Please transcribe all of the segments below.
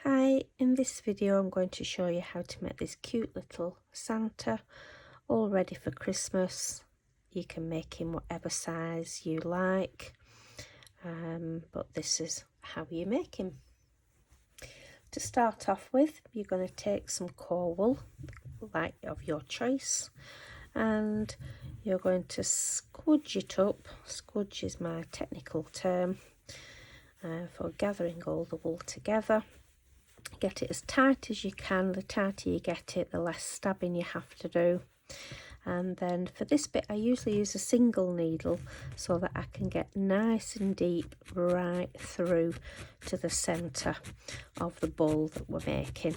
Hi, in this video I'm going to show you how to make this cute little Santa all ready for Christmas. You can make him whatever size you like, but this is how you make him. To start off with, you're going to take some core wool, like of your choice, and you're going to squudge it up. Squudge is my technical term for gathering all the wool together. Get it as tight as you can. The tighter you get it, the less stabbing you have to do. And then for this bit, I usually use a single needle so that I can get nice and deep right through to the centre of the ball that we're making.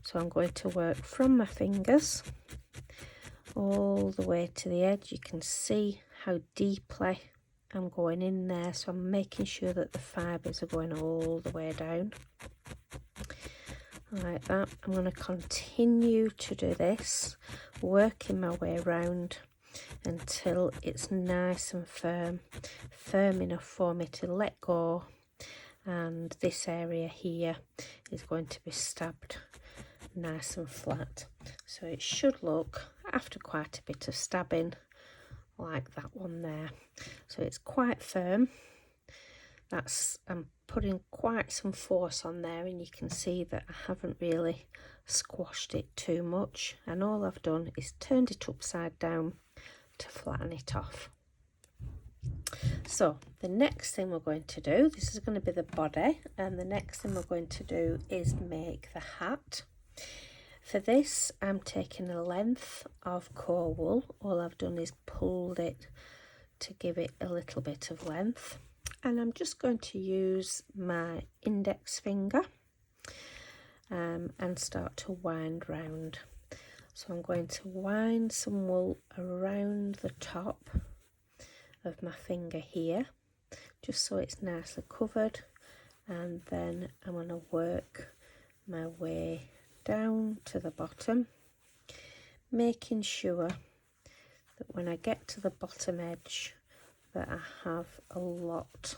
So I'm going to work from my fingers all the way to the edge. You can see how deeply I'm going in there, so I'm making sure that the fibres are going all the way down. Like that. I'm going to continue to do this, working my way around until it's nice and firm enough for me to let go, and this area here is going to be stabbed nice and flat. So it should look, after quite a bit of stabbing, like that one there. So it's quite firm. I'm putting quite some force on there, and you can see that I haven't really squashed it too much, and all I've done is turned it upside down to flatten it off. So the next thing we're going to do, this is going to be the body, and the next thing we're going to do is make the hat. For this, I'm taking a length of core wool. All I've done is pulled it to give it a little bit of length. And I'm just going to use my index finger and start to wind round. So I'm going to wind some wool around the top of my finger here, just so it's nicely covered, and then I'm going to work my way down to the bottom, making sure that when I get to the bottom edge that I have a lot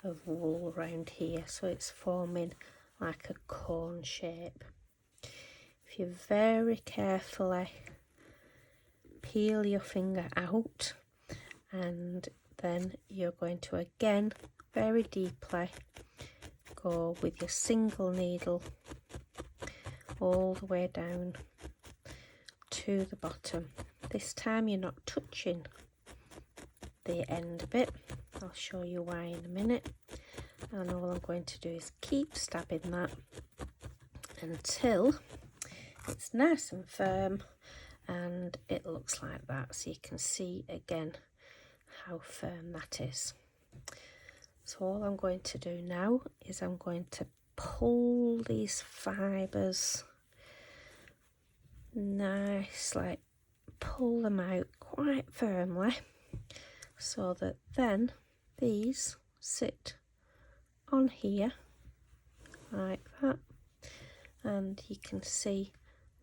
of wool around here, so it's forming like a cone shape. If you very carefully peel your finger out, and then you're going to again very deeply go with your single needle all the way down to the bottom. This time you're not touching the end bit. I'll show you why in a minute. And all I'm going to do is keep stabbing that until it's nice and firm and it looks like that. So you can see again how firm that is. So all I'm going to do now is I'm going to pull these fibres nicely, pull them out quite firmly, so that then these sit on here like that, and you can see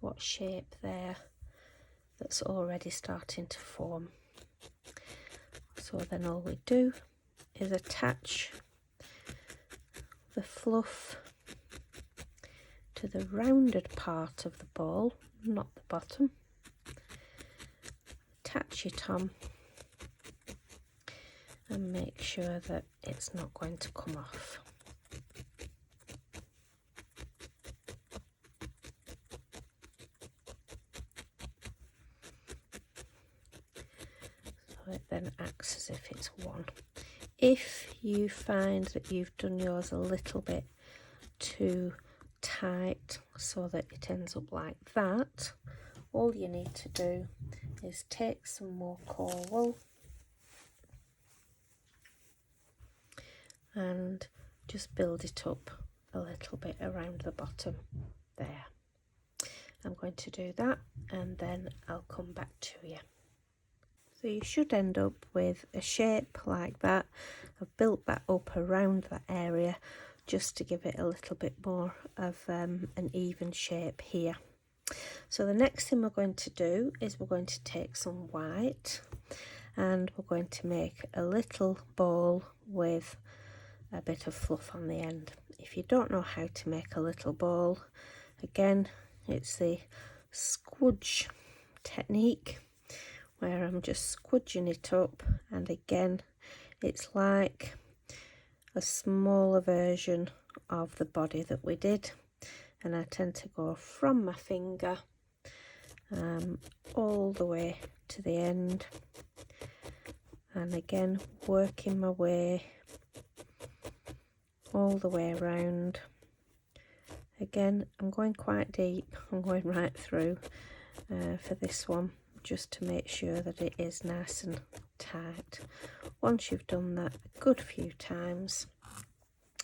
what shape there that's already starting to form. So then all we do is attach the fluff to the rounded part of the ball, not the bottom. Attach it on and make sure that it's not going to come off. So it then acts as if it's one. If you find that you've done yours a little bit too tight so that it ends up like that, all you need to do is take some more core wool and just build it up a little bit around the bottom there. I'm going to do that and then I'll come back to you. So you should end up with a shape like that. I've built that up around that area just to give it a little bit more of an even shape here. So the next thing we're going to do is we're going to take some white and we're going to make a little ball with a bit of fluff on the end. if you don't know how to make a little ball, again, it's the squudge technique where I'm just squudging it up, and again it's like a smaller version of the body that we did, and I tend to go from my finger all the way to the end, and again working my way all the way around. Again, I'm going quite deep, I'm going right through for this one, just to make sure that it is nice and tight. Once you've done that a good few times,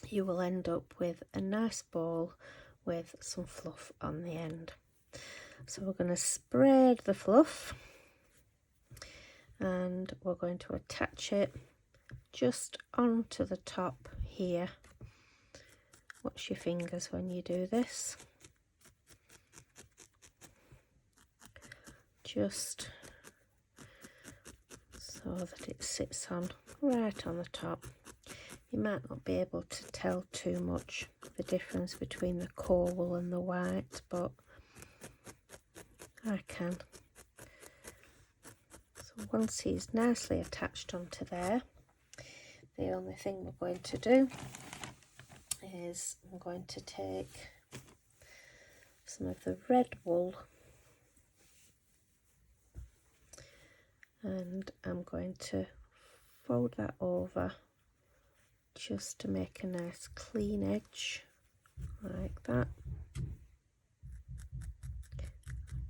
you will end up with a nice ball with some fluff on the end. So we're going to spread the fluff, and we're going to attach it just onto the top here. Watch your fingers when you do this. Just so that it sits on right on the top. You might not be able to tell too much the difference between the core wool and the white, but I can. So once he's nicely attached onto there, the only thing we're going to do is I'm going to take some of the red wool and I'm going to fold that over just to make a nice clean edge like that.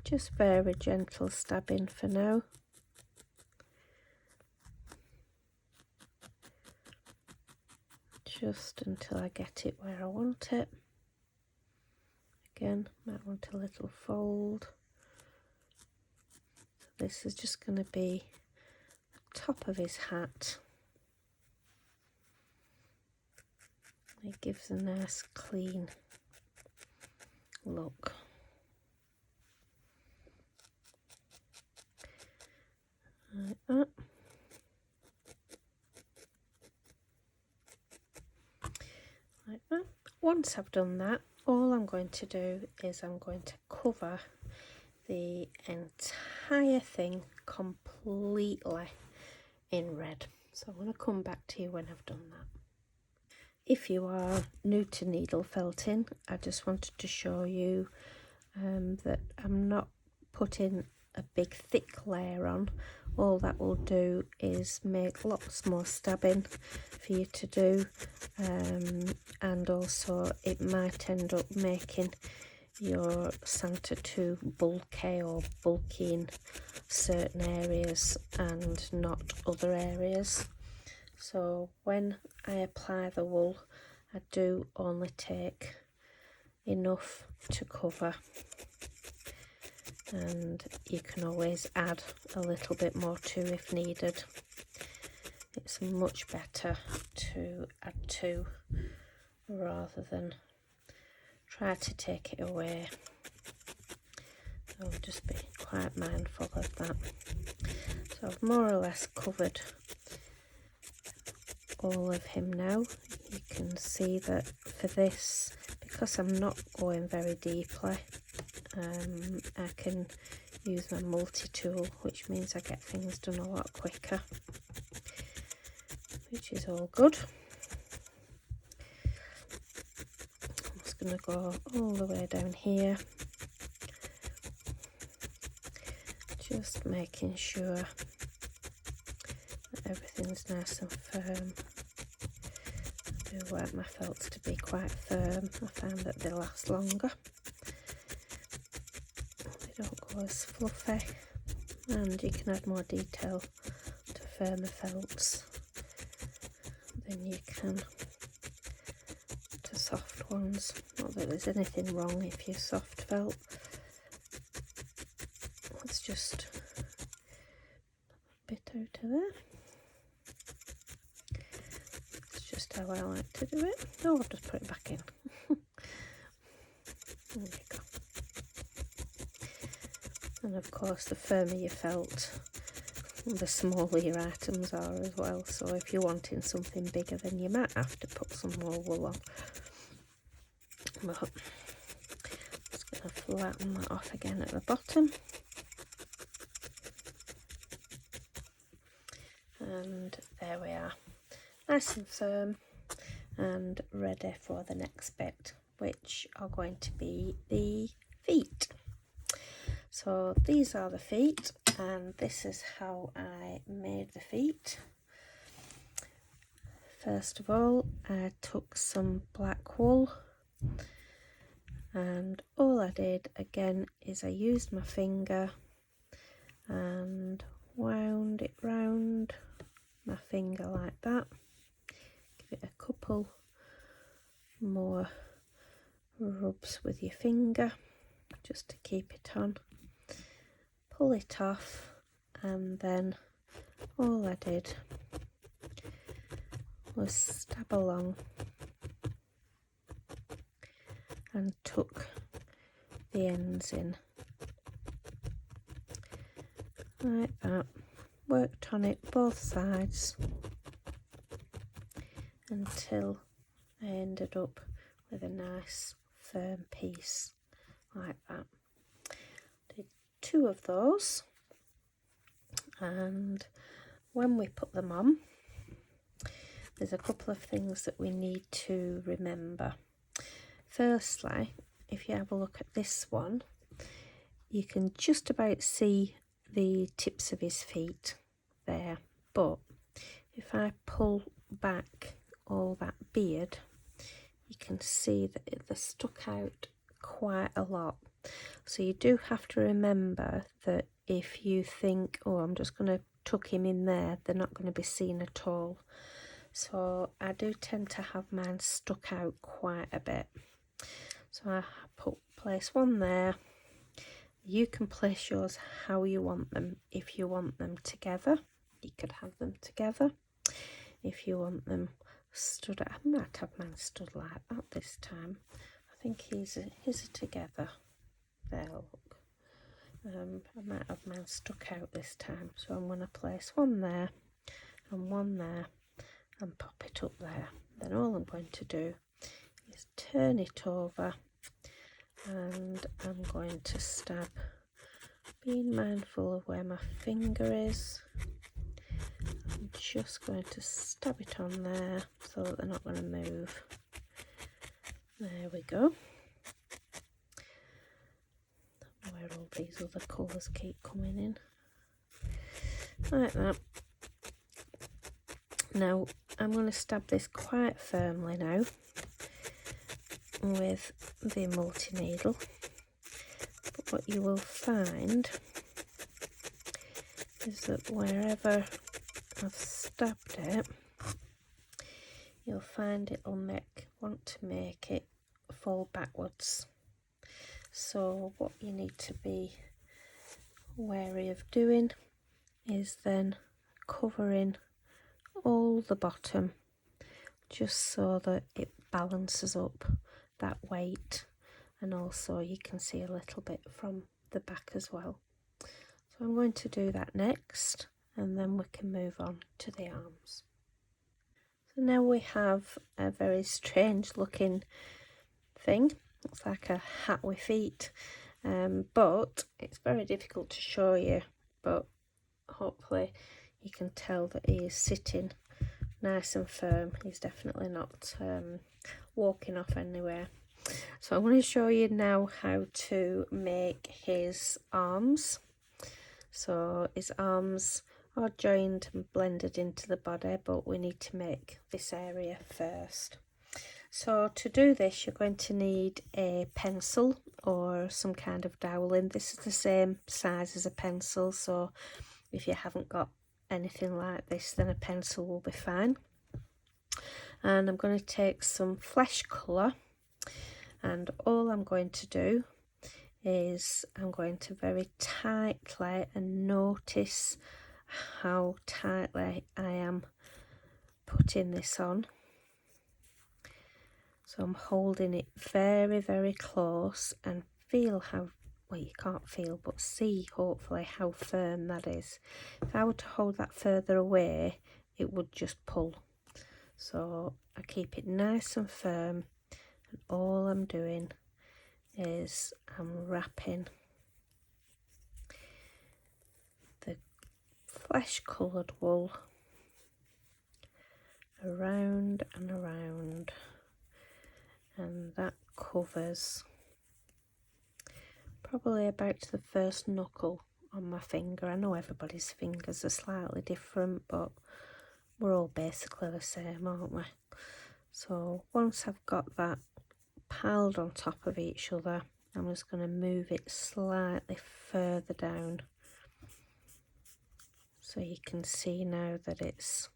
Just very gentle stabbing for now. Just until I get it where I want it. Again, might want a little fold. So this is just going to be the top of his hat. It gives a nice clean look. Like that. Like that. Once I've done that, all I'm going to do is I'm going to cover the entire thing completely in red. So I'm going to come back to you when I've done that. If you are new to needle felting, I just wanted to show you that I'm not putting a big thick layer on. All that will do is make lots more stabbing for you to do, and also it might end up making your Santa too bulky or bulky in certain areas and not other areas. So when I apply the wool, I do only take enough to cover, and you can always add a little bit more too if needed. It's much better to add to rather than try to take it away. So just be quite mindful of that. So I've more or less covered all of him now. You can see that for this, because I'm not going very deeply, I can use my multi-tool, which means I get things done a lot quicker, which is all good. I'm just going to go all the way down here, just making sure that everything's nice and firm. I do like my felts to be quite firm. I find that they last longer. They don't go as fluffy, and you can add more detail to firmer felts than you can to soft ones. Not that there's anything wrong if you're soft felt. Let's just a bit out of there. It's just how I like to do it. Oh, I'll just put it back in. There you go. And of course, the firmer your felt, the smaller your items are as well. So if you're wanting something bigger, then you might have to put some more wool on. But just going to flatten that off again at the bottom. And there we are, nice and firm and ready for the next bit, which are going to be the feet. So these are the feet, and this is how I made the feet. First of all, I took some black wool, and all I did again is I used my finger and wound it round my finger like that. Give it a couple more rubs with your finger just to keep it on. Pull it off, and then all I did was stab along and tuck the ends in like that. Worked on it both sides until I ended up with a nice firm piece like that. Did 2 of those, and when we put them on, there's a couple of things that we need to remember. Firstly, if you have a look at this one, you can just about see the tips of his feet there, but if I pull back all that beard, you can see that they're stuck out quite a lot. So you do have to remember that if you think, oh, I'm just going to tuck him in there, they're not going to be seen at all. So I do tend to have mine stuck out quite a bit. So I place one there. You can place yours how you want them. If you want them together, you could have them together. If you want them stood, I might have mine stood like that this time. I think his are together. There, look. I might have mine stuck out this time. So I'm going to place one there and one there and pop it up there. Then all I'm going to do is turn it over, and I'm going to stab, being mindful of where my finger is. I'm just going to stab it on there so that they're not going to move. There we go. Where all these other colours keep coming in. Like that. Now I'm going to stab this quite firmly now with the multi-needle. But what you will find is that wherever I've stabbed it, you'll find it'll want to make it fall backwards. So what you need to be wary of doing is then covering all the bottom, just so that it balances up that weight, and also you can see a little bit from the back as well. So I'm going to do that next, and then we can move on to the arms. So now we have a very strange looking thing. Looks like a hat with feet, but it's very difficult to show you, but hopefully you can tell that he is sitting nice and firm. He's definitely not walking off anywhere. So I'm going to show you now how to make his arms. So his arms are joined and blended into the body, but we need to make this area first. So to do this, you're going to need a pencil or some kind of doweling. This is the same size as a pencil, so if you haven't got anything like this, then a pencil will be fine. And I'm going to take some flesh colour, and all I'm going to do is I'm going to very tightly, and notice how tightly I am putting this on. So I'm holding it very, very close, and feel how, well, you can't feel, but see hopefully how firm that is. If I were to hold that further away, it would just pull. So I keep it nice and firm, And all I'm doing is I'm wrapping the flesh coloured wool around and around, and that covers probably about the first knuckle on my finger. I know everybody's fingers are slightly different, but we're all basically the same, aren't we? So once I've got that piled on top of each other, I'm just going to move it slightly further down, so you can see now that it's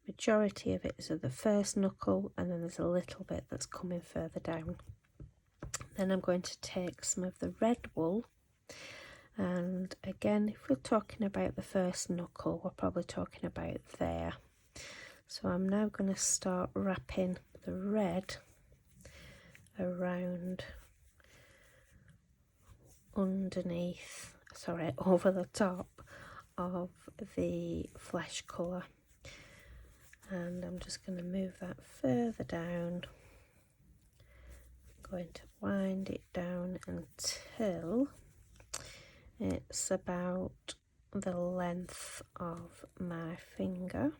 majority of it is at the first knuckle, and then there's a little bit that's coming further down. Then I'm going to take some of the red wool, and again, if we're talking about the first knuckle, we're probably talking about there. So I'm now going to start wrapping the red around underneath, sorry, over the top of the flesh colour, and I'm just going to move that further down. I'm going to wind it down until it's about the length of my finger,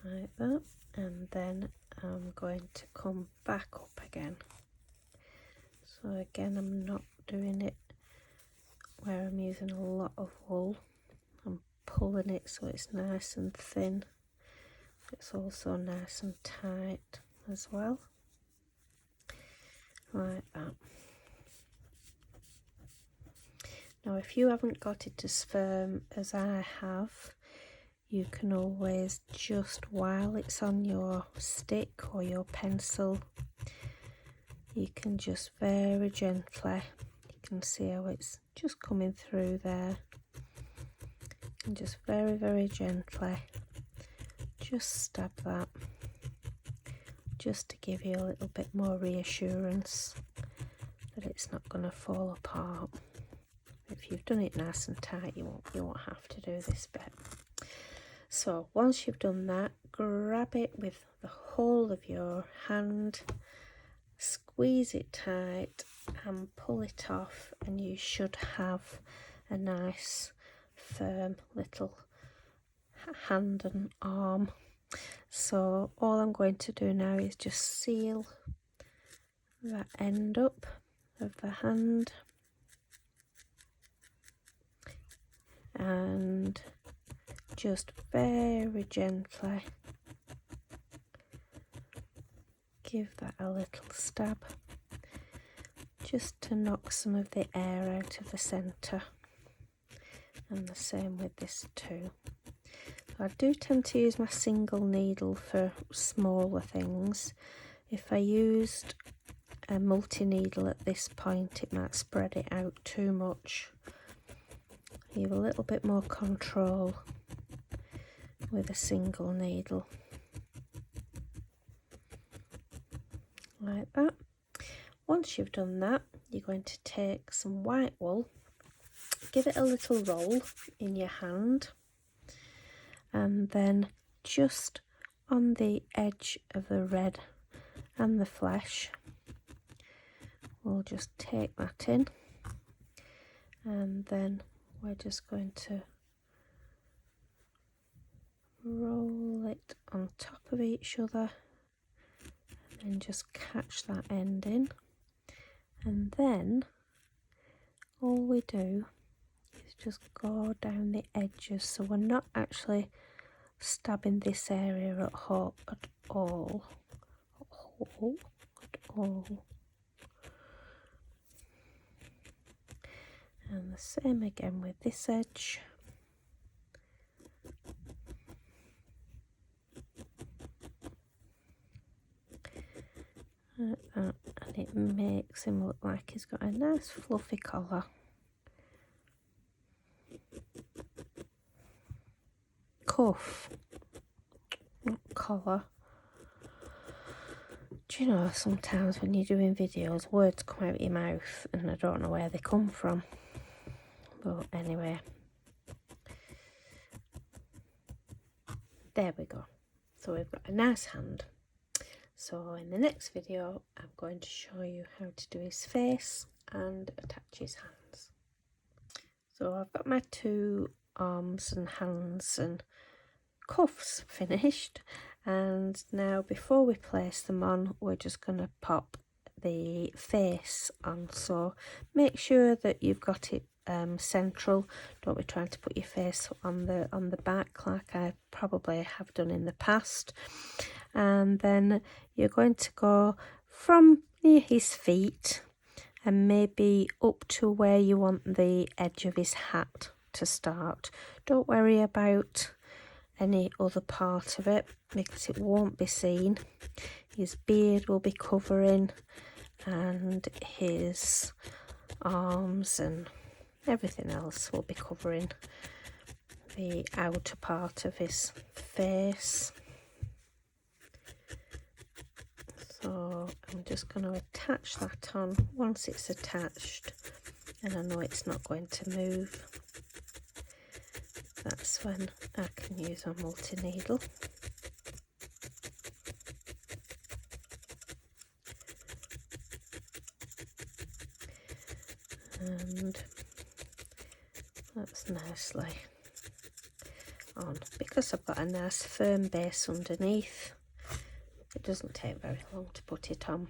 like that, and then I'm going to come back up again. So again, I'm not doing it where I'm using a lot of wool. I'm pulling it so it's nice and thin. It's also nice and tight as well, like that. Now if you haven't got it as firm as I have, you can always just, while it's on your stick or your pencil, you can just very gently, you can see how it's just coming through there, and just very, very gently just stab that, just to give you a little bit more reassurance that it's not going to fall apart. If you've done it nice and tight, you won't have to do this bit. So once you've done that, grab it with the whole of your hand, squeeze it tight and pull it off, and you should have a nice firm little hand and arm. So all I'm going to do now is just seal that end up of the hand, and just very gently give that a little stab, just to knock some of the air out of the centre, and the same with this too. I do tend to use my single needle for smaller things. If I used a multi-needle at this point, it might spread it out too much. You have a little bit more control with a single needle, like that. Once you've done that, you're going to take some white wool, give it a little roll in your hand, and then just on the edge of the red and the flesh, we'll just take that in, and then we're just going to roll it on top of each other, and just catch that end in, and then all we do is just go down the edges, so we're not actually stabbing this area at all. And the same again with this edge. And it makes him look like he's got a nice fluffy collar. Cuff, not collar. Do you know, sometimes when you're doing videos, words come out your mouth and I don't know where they come from. But anyway, there we go. So we've got a nice hand. So in the next video I'm going to show you how to do his face and attach his hands. So I've got my 2 arms and hands and cuffs finished, and now before we place them on we're just going to pop the face on. So make sure that you've got it central. Don't be trying to put your face on the back like I probably have done in the past. And then you're going to go from near his feet and maybe up to where you want the edge of his hat to start. Don't worry about any other part of it because it won't be seen. His beard will be covering, and his arms and everything else will be covering the outer part of his face. So I'm just going to attach that on. Once it's attached and I know it's not going to move, that's when I can use my multi-needle. And that's nicely on. Because I've got a nice firm base underneath, it doesn't take very long to put it on.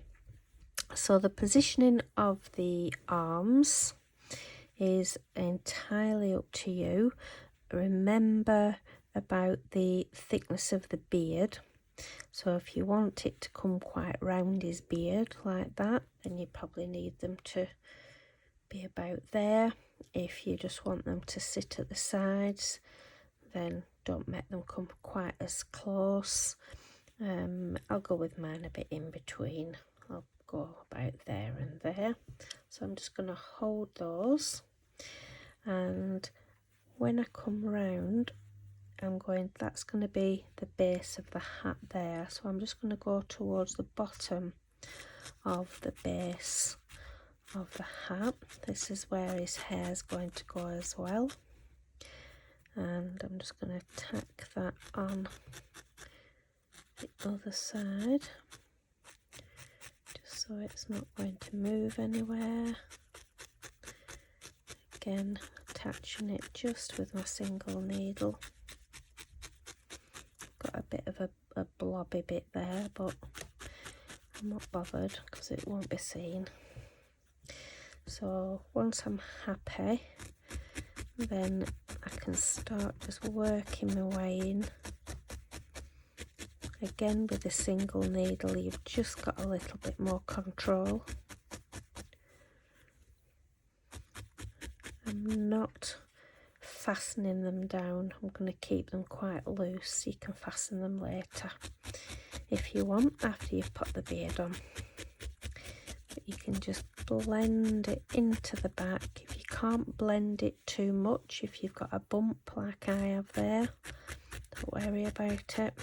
So the positioning of the arms is entirely up to you. Remember about the thickness of the beard. So if you want it to come quite round his beard like that, then you probably need them to be about there. If you just want them to sit at the sides, then don't make them come quite as close. I'll go with mine a bit in between. I'll go about there and there. So I'm just going to hold those, and when I come round, that's going to be the base of the hat there. So I'm just going to go towards the bottom of the base of the hat. This is where his hair is going to go as well. And I'm just going to tack that on the other side, just so it's not going to move anywhere. Again, attaching it just with my single needle. Got a bit of a blobby bit there, but I'm not bothered because it won't be seen. So once I'm happy, then I can start just working my way in. Again, with a single needle, you've just got a little bit more control. I'm not fastening them down. I'm going to keep them quite loose. You can fasten them later if you want, after you've put the beard on. But you can just blend it into the back. If you can't blend it too much, if you've got a bump like I have there, don't worry about it.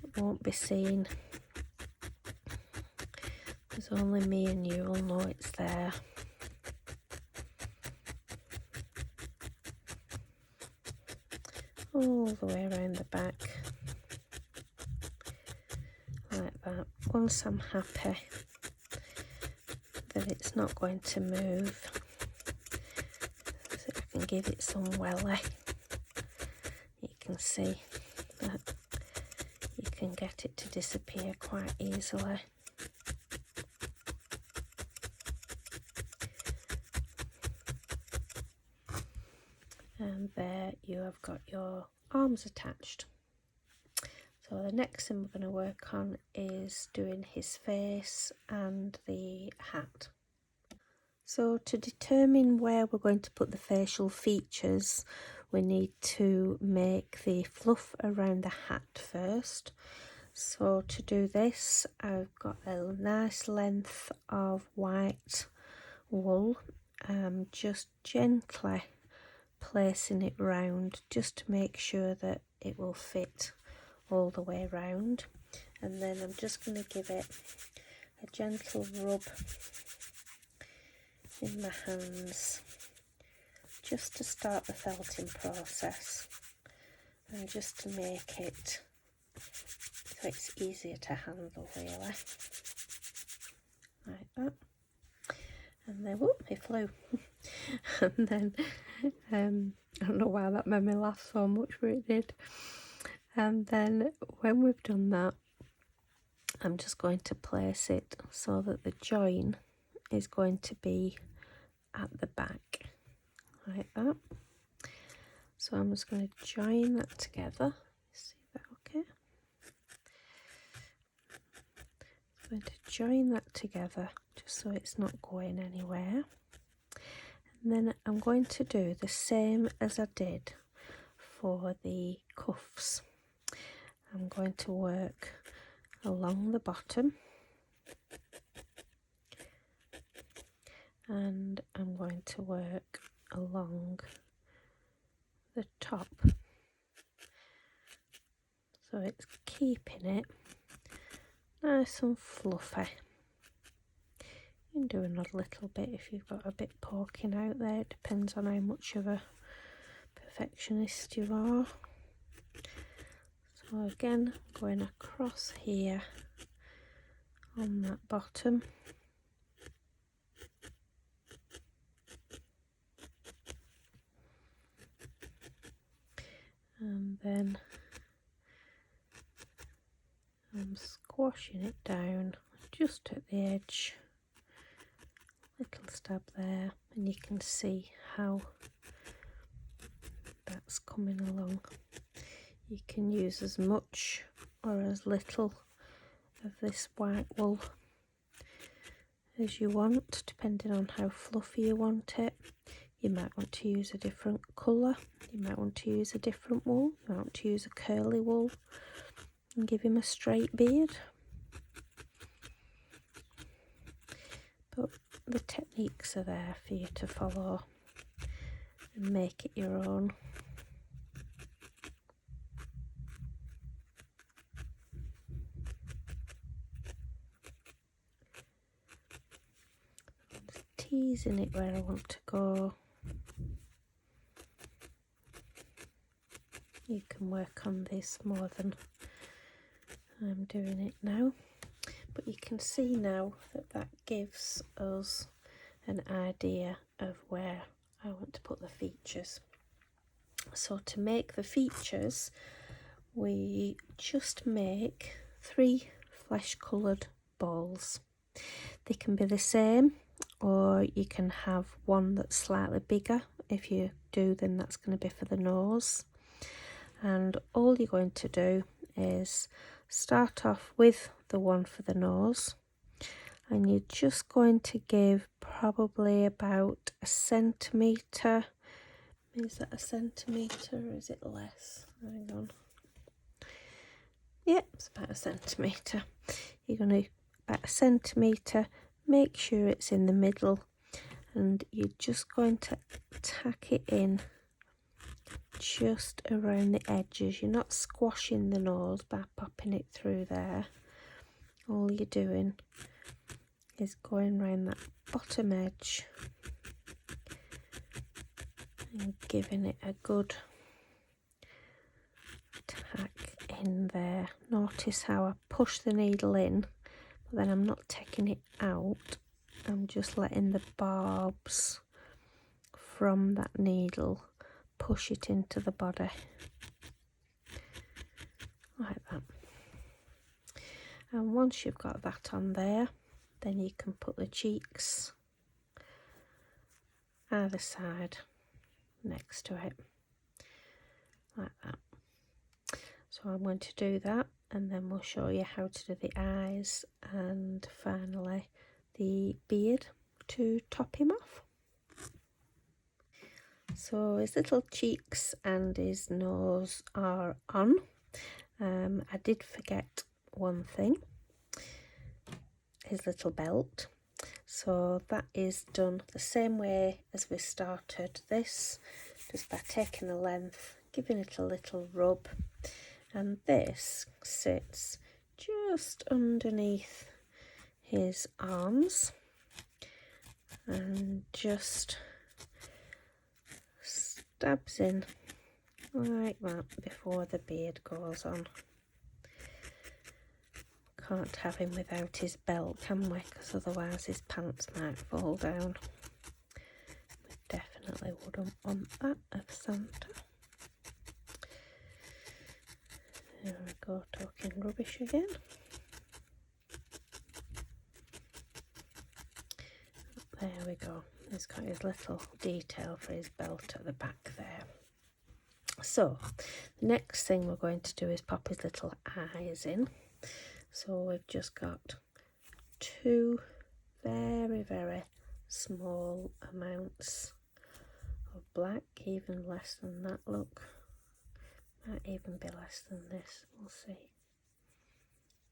It won't be seen. There's only me and you will know it's there. All the way around the back, like that. Once I'm happy that it's not going to move, so I can give it some welly, you can see that you can get it to disappear quite easily. And there you have got your arms attached. So the next thing we're going to work on is doing his face and the hat. So to determine where we're going to put the facial features, we need to make the fluff around the hat first. So to do this, I've got a nice length of white wool. Just gently placing it round just to make sure that it will fit all the way round, and then I'm just going to give it a gentle rub in my hands just to start the felting process. and just to make it so it's easier to handle, really, like that. And then, whoop, it flew. And then, I don't know why that made me laugh so much, but it did. And then when we've done that, I'm just going to place it so that the join is going to be at the back, like that. So I'm just going to join that together. See that okay? I'm going to join that together just so it's not going anywhere. And then I'm going to do the same as I did for the cuffs. I'm going to work along the bottom, and I'm going to work along the top, so it's keeping it nice and fluffy. You can do another little bit if you've got a bit poking out there. It depends on how much of a perfectionist you are. So again, going across here on that bottom, and then I'm squashing it down just at the edge, little stab there, and you can see how that's coming along. You can use as much or as little of this white wool as you want, depending on how fluffy you want it. You might want to use a different colour, you might want to use a different wool, you might want to use a curly wool and give him a straight beard. But the techniques are there for you to follow and make it your own. Just teasing it where I want to go. You can work on this more than I'm doing it now, but you can see now that that gives us an idea of where I want to put the features. So to make the features, we just make 3 flesh coloured balls. They can be the same, or you can have one that's slightly bigger. If you do, then that's going to be for the nose. And all you're going to do is start off with the one for the nose, and you're just going to give probably about a centimetre. Is that a centimetre or is it less? Hang on. Yep, it's about a centimetre. You're going to about a centimetre, make sure it's in the middle, and you're just going to tack it in just around the edges. You're not squashing the nose by popping it through there. All you're doing is going around that bottom edge and giving it a good tack in there. Notice how I push the needle in, but then I'm not taking it out. I'm just letting the barbs from that needle push it into the body, like that. And once you've got that on there, then you can put the cheeks either side next to it, like that. So I'm going to do that, and then we'll show you how to do the eyes and finally the beard to top him off. So his little cheeks and his nose are on. I did forget one thing, his little belt. So that is done the same way as we started this, just by taking a length, giving it a little rub, and this sits just underneath his arms and just stabs in like that before the beard goes on. Can't have him without his belt, can we? Because otherwise his pants might fall down. We definitely wouldn't want that of Santa. There we go, talking rubbish again. There we go. He's got his little detail for his belt at the back there. So, the next thing we're going to do is pop his little eyes in. So we've just got 2 very, very small amounts of black, even less than that, look. Might even be less than this, we'll see.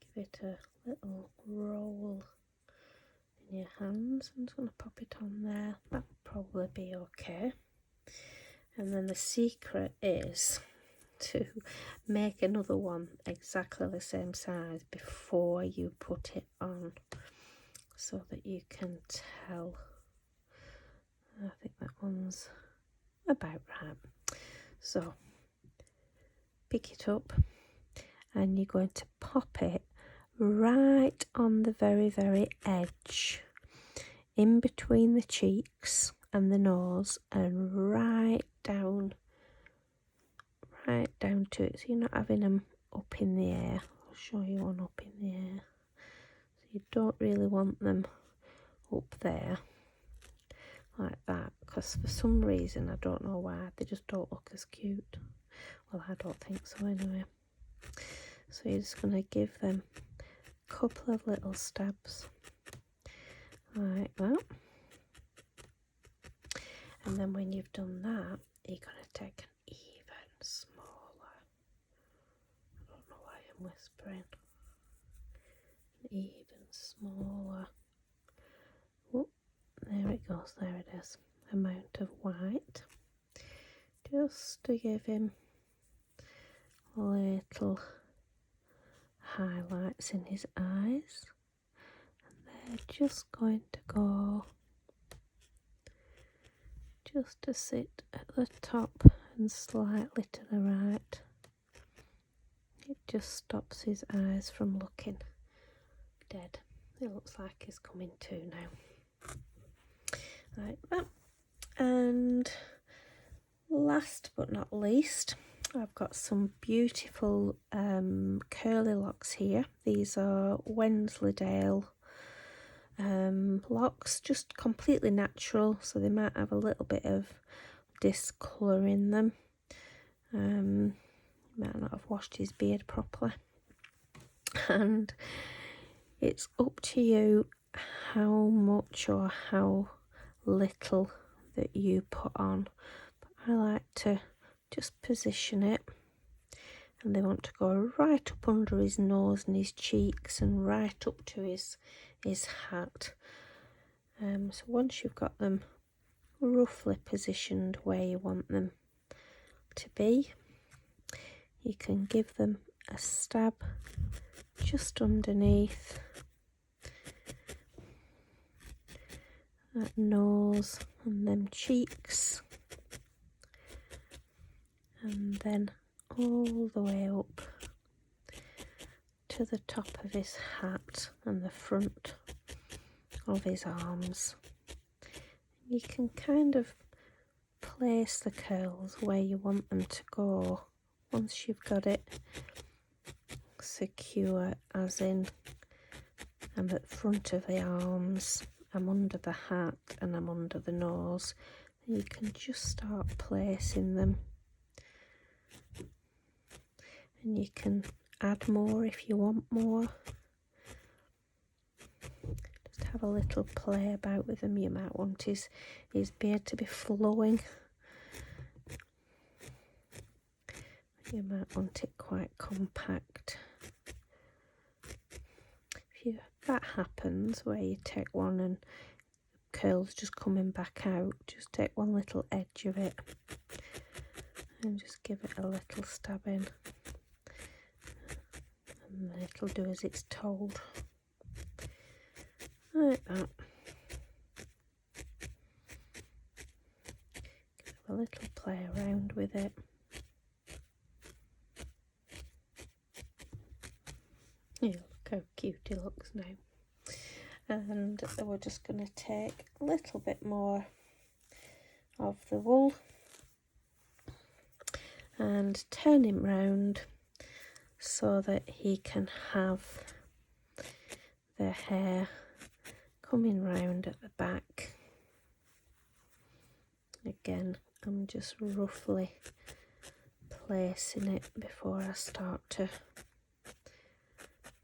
Give it a little roll in your hands. I'm just going to pop it on there. That'll probably be okay. And then the secret is to make another one exactly the same size before you put it on, so that you can tell. I think that one's about right. So pick it up and you're going to pop it right on the very, very edge, in between the cheeks and the nose, and right down to it, so you're not having them up in the air. I'll show you one up in the air. So you don't really want them up there like that, because for some reason, I don't know why, they just don't look as cute. Well, I don't think so anyway. So you're just going to give them a couple of little stabs like that. And then when you've done that, you're going to take an even smaller, I don't know why I'm whispering, an even smaller, oh, there it goes, there it is, amount of white, just to give him little highlights in his eyes. And they're just going to go just to sit at the top and slightly to the right. It just stops his eyes from looking dead. It looks like he's coming to now. Like that. And last but not least, I've got some beautiful curly locks here. These are Wensleydale locks, just completely natural, so they might have a little bit of discolour in them. He might not have washed his beard properly, and it's up to you how much or how little that you put on, but I like to just position it, and they want to go right up under his nose and his cheeks and right up to his hat. So once you've got them roughly positioned where you want them to be, you can give them a stab just underneath that nose and them cheeks, and then all the way up to the top of his hat and the front of his arms. You can kind of place the curls where you want them to go once you've got it secure, as in I'm at the front of the arms, I'm under the hat and I'm under the nose. And you can just start placing them, and you can add more if you want more. Just have a little play about with them. You might want his beard to be flowing. You might want it quite compact. If that happens, where you take one and curls just coming back out, just take one little edge of it and just give it a little stab in, and then it'll do as it's told, like that. Give a little play around with it. Yeah, look how cute he looks now. And we're just going to take a little bit more of the wool and turn him round so that he can have the hair coming round at the back. Again, I'm just roughly placing it before I start to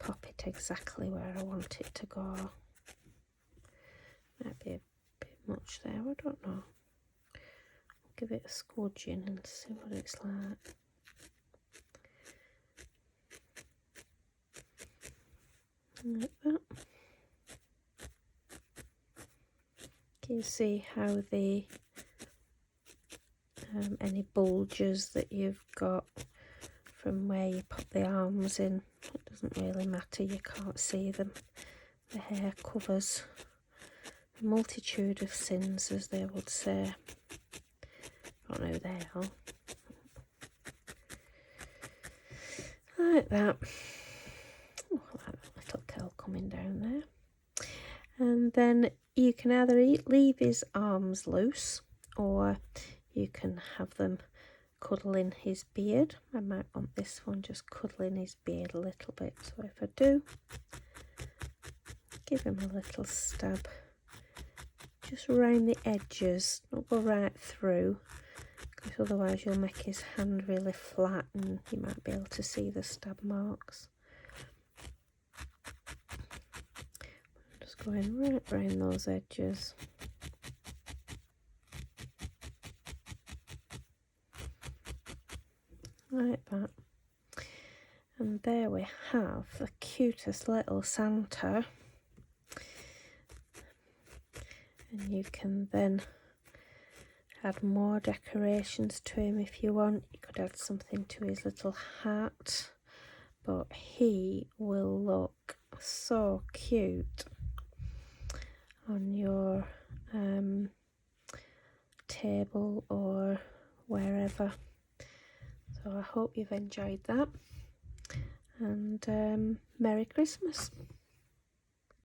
pop it exactly where I want it to go. Might be a bit much there, I don't know. Give it a squudging and see what it's like. Like that. Can you see how the any bulges that you've got from where you put the arms in? It doesn't really matter, you can't see them. The hair covers a multitude of sins, as they would say. I don't know who they are. Like that. Oh, I like that little curl coming down there. And then you can either leave his arms loose, or you can have them cuddling his beard. I might want this one just cuddling his beard a little bit. So if I do, give him a little stab just around the edges, not go right through, because otherwise you'll make his hand really flat and you might be able to see the stab marks. Just going right around those edges. Like that. And there we have the cutest little Santa. And you can then add more decorations to him if you want. You could add something to his little hat, but he will look so cute on your table or wherever. So I hope you've enjoyed that, and Merry Christmas.